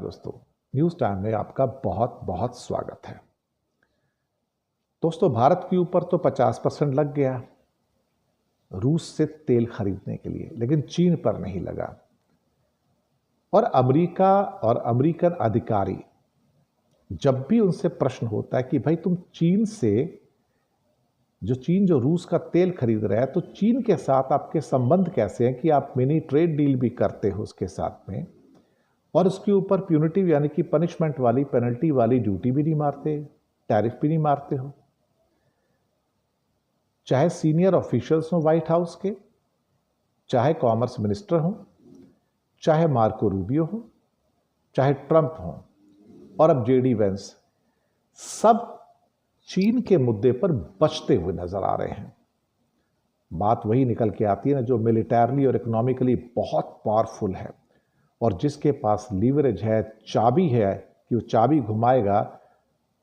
दोस्तों, news time में आपका बहुत बहुत स्वागत है। दोस्तों, भारत के ऊपर तो 50% लग गया रूस से तेल खरीदने के लिए, लेकिन चीन पर नहीं लगा। और अमेरिका और अमेरिकन अधिकारी जब भी उनसे प्रश्न होता है कि भाई तुम चीन जो रूस का तेल खरीद रहा है, तो चीन के साथ आपके संबंध कैसे हैं कि आप मिनी ट्रेड डील भी करते हो उसके साथ में, और उसके ऊपर प्यूनिटिव यानी कि पनिशमेंट वाली, पेनल्टी वाली ड्यूटी भी नहीं मारते, टैरिफ भी नहीं मारते हो। चाहे सीनियर ऑफिशियल्स हो व्हाइट हाउस के, चाहे कॉमर्स मिनिस्टर हो, चाहे मार्को रूबियो हो, चाहे ट्रंप हो, और अब जेडी वेंस, सब चीन के मुद्दे पर बचते हुए नजर आ रहे हैं। बात वही निकल के आती है ना, जो मिलिटरली और इकोनॉमिकली बहुत पावरफुल है और जिसके पास लीवरेज है, चाबी है कि वो चाबी घुमाएगा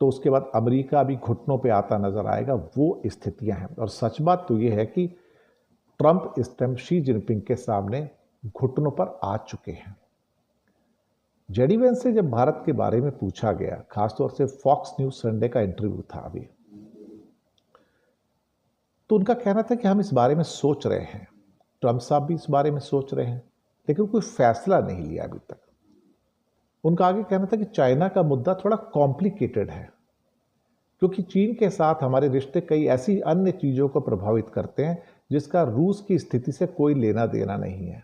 तो उसके बाद अमेरिका भी घुटनों पे आता नजर आएगा। वो स्थितियां हैं। और सच बात तो ये है कि ट्रंप इस टाइम शी जिनपिंग के सामने घुटनों पर आ चुके हैं। जेडी वेंस से जब भारत के बारे में पूछा गया, खासतौर से फॉक्स न्यूज संडे का इंटरव्यू था अभी, तो उनका कहना था कि हम इस बारे में सोच रहे हैं, ट्रंप साहब भी इस बारे में सोच रहे हैं, लेकिन कोई फैसला नहीं लिया अभी तक। उनका आगे कहना था कि चाइना का मुद्दा थोड़ा कॉम्प्लिकेटेड है, क्योंकि चीन के साथ हमारे रिश्ते कई ऐसी अन्य चीजों को प्रभावित करते हैं जिसका रूस की स्थिति से कोई लेना देना नहीं है।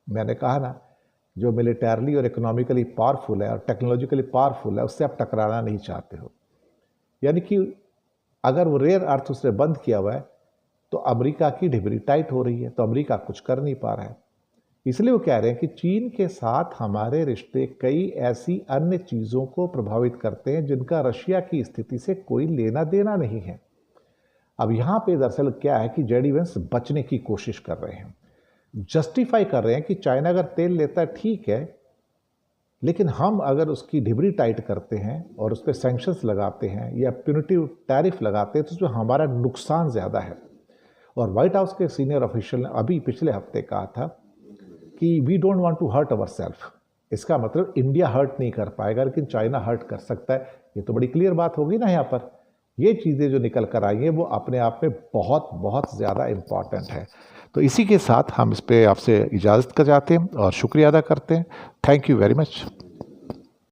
मैंने कहा ना, जो मिलिटरली और इकोनॉमिकली पावरफुल है और टेक्नोलॉजिकली पावरफुल है, उससे आप टकराना नहीं चाहते हो। यानी कि अगर वो रेयर अर्थ उसने बंद किया हुआ है तो अमेरिका की ढिबरी टाइट हो रही है, तो अमेरिका कुछ कर नहीं पा रहा है। इसलिए वो कह रहे हैं कि चीन के साथ हमारे रिश्ते कई ऐसी अन्य चीज़ों को प्रभावित करते हैं जिनका रशिया की स्थिति से कोई लेना देना नहीं है। अब यहाँ पे दरअसल क्या है कि जेडी वेंस बचने की कोशिश कर रहे हैं, जस्टिफाई कर रहे हैं कि चाइना अगर तेल लेता है ठीक है, लेकिन हम अगर उसकी ढिबरी टाइट करते हैं और उस पर सैंक्शंस लगाते हैं या प्यूनिटिव टैरिफ लगाते हैं तो उसमें हमारा नुकसान ज़्यादा है। और व्हाइट हाउस के सीनियर ऑफिशियल ने अभी पिछले हफ्ते कहा था कि we don't want to hurt our self. इसका मतलब इंडिया हर्ट नहीं कर पाएगा, लेकिन चाइना हर्ट कर सकता है। ये तो बड़ी क्लियर बात होगी ना। यहाँ पर ये चीज़ें जो निकल कर आई हैं वो अपने आप में बहुत बहुत ज़्यादा इम्पॉर्टेंट है। तो इसी के साथ हम इस पर आपसे इजाज़त कर जाते हैं और शुक्रिया अदा करते हैं। Thank you very much.